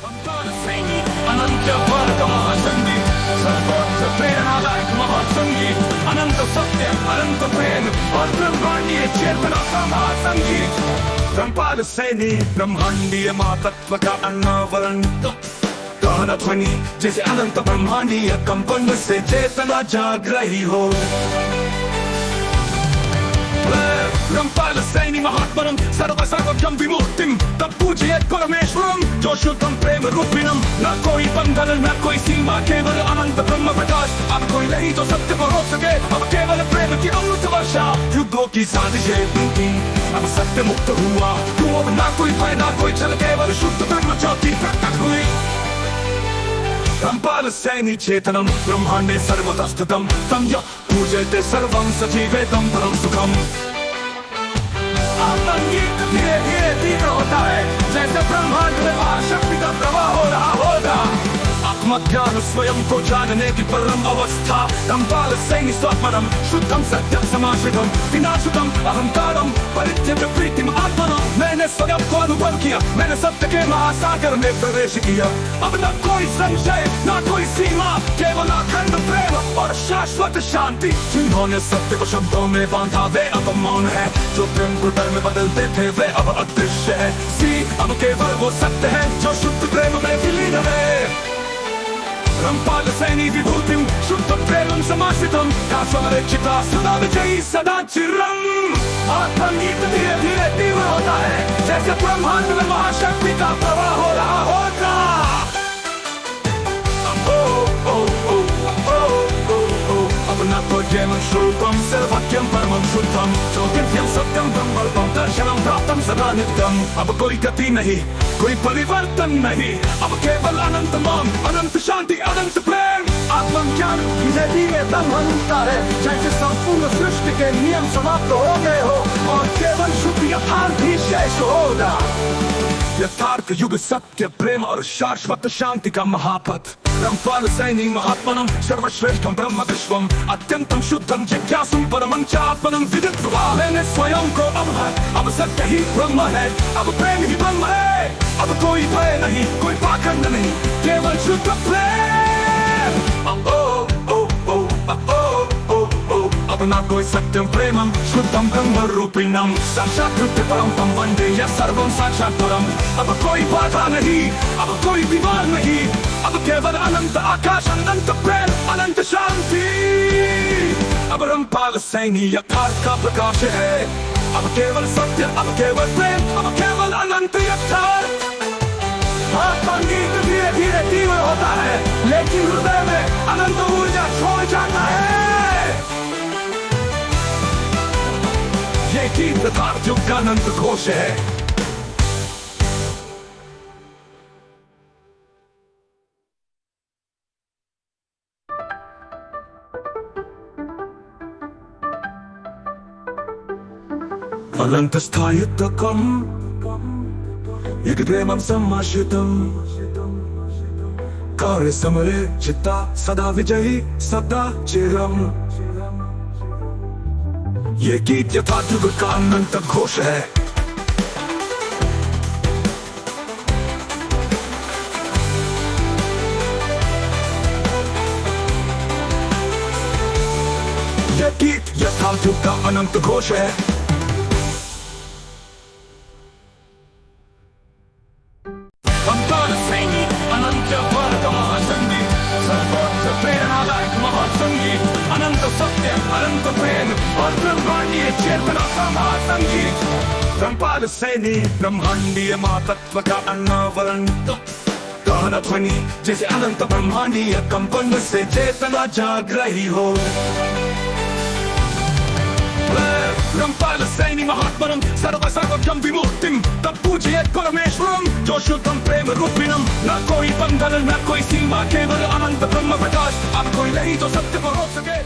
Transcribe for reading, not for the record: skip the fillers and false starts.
अनंत वर्ग महासंगीत सर्वोच्च प्रेरणादायक महासंगीत अनंत सत्य अनंत प्रेम और ब्रह्मांडीय चेतना का महासंगीत ब्रह्मपाल सैनी ब्रह्मांडीय महातत्व का अनावरण गाना ध्वनि जैसे अनंत ब्रह्मांडीय कंपन से चेतना जाग रही हो। ब्रह्मपाल सैनी महात्मनम सर्वसर्वज्ञं विमुक्तिं तत्पूजयेत् परमेश्वरं जो शुद्धं प्रेम रूपिणं न कोई बंधन न कोई सीमा केवल अनंत ब्रह्म प्रकाश। अब कोई नहीं जो सत्य को रोक सके अब केवल प्रेम की अमृत वर्षा युद्धों की साजिशें टूटी अब सत्य मुक्त हुआ तो अब ना कोई भय ना कोई छल केवल शुद्ध ब्रह्म ज्योति प्रकट हुई। ब्रह्मपाल सैनी चेतनम ब्रह्मांडे सर्वतः तं यः पूजयते सर्वं सजीवेदं परं सुखम्। संगीत धीरे धीरे तीव्र होता है जैसे ब्रह्मांड में महाशक्ति का प्रवाह हो रहा होगा। आत्मज्ञान स्वयं को जानने की परम अवस्था ब्रह्मपाल सैनी स्वात्मनम शुद्धम सत्यम समाश्रितम विनाशुतम अहंकारम परित्यज्य प्रीतिम आत्मनम। मैंने स्वयं को अनुभव किया मैंने सत्य के महासागर में प्रवेश किया। अब न कोई संशय न कोई सीमा केवल अखंड प्रेम और शाश्वत शांति। जिन्होंने सत्य को शब्दों में बांधा वे अब मौन है जो प्रेम को डर में बदलते थे वे अब अदृश्य है। अब केवल वो सत्य है जो शुद्ध प्रेम में विलीन है। ब्रह्मपाल सैनी विभूतिं शुद्ध प्रेमं समाश्रितं काश्वरक्षिता सदा विजयी सदा चिरम्। संगीत धीरे धीरे तीव्र होता है जैसे ब्रह्मांड में महाशक्ति का प्रवाह हो रहा होगा। अब न तो जैवं स्वरूपं सर्वज्ञं परमं शुद्धं ज्योतिर्भ्यं सत्यं ब्रह्मरूपं दर्शनं प्राप्तं सदा नित्यम्। अब कोई गति नहीं कोई परिवर्तन नहीं अब केवल अनंत मौन अनंत शांति अनंत प्रेम। आत्मज्ञान धीरे धीरे बनता है जैसे संपूर्ण सृष्टि के नियम समाप्त हो गए हो और केवल शुद्ध यथार्थ ही शेष होगा। यथार्थ युग सत्य प्रेम और शाश्वत शांति का महापथ। ब्रह्मपाल सैनी महात्मनम सर्वश्रेष्ठं ब्रह्म विश्वम अत्यंतम शुद्धं जिज्ञासुं परमं चात्मनं विदित्वा। मैंने स्वयं को अब सत्य ही ब्रह्म है अब प्रेम ही ब्रह्म है। अब कोई भय नहीं कोई पाखंड नहीं केवल शुद्ध प्रेम। अब ना कोई सत्यं प्रेमं शुद्धं ब्रह्म रूपिणं साक्षात् परं तं वन्दे यः सर्वं साक्षात् परम्। अब कोई बाधा नहीं अब कोई दीवार नहीं अब केवल अनंत आकाश अनंत प्रेम अनंत शांति। अब ब्रह्मपाल सैनी यथार्थ का प्रकाश है अब केवल सत्य अब केवल प्रेम अब केवल अनंत यथार्थ। संगीत धीरे धीरे तीव्र होता है लेकिन हृदय में अनंत ऊर्जा छोड़ जाता है। ये गीत यथार्थ युग का अनंत घोष है। अनंत स्थायित्वकम् प्रेमं समाश्रितं कार्य समरे चित्ता सदा विजयी सदा चिरम्। ये गीत यथार्थ युग का अनंत घोष है। ये गीत यथार्थ युग का अनंत घोष है। ब्रह्मपाल सैनी अनंत वर्ग महासंगीत सर्वोच्च प्रेरणादायक महासंगीत अनंत सत्य अनंत प्रेम और ब्रह्मांडीय चेतना का महासंगीत ब्रह्मपाल सैनी ब्रह्मांडीय महातत्व का अनावरण गाना ध्वनि जैसे अनंत ब्रह्मांडीय कंपन से चेतना जाग रही हो। ब्रह्मपाल सैनी महात्मनम सर्वसर्वज्ञं विमुक्तिं तत्पूजयेत् परमेश्वरं जो शुद्धं प्रेम रूपिणं न कोई बंधन न कोई सीमा केवल अनंत ब्रह्म प्रकाश। अब कोई नहीं जो सत्य को रोक सके।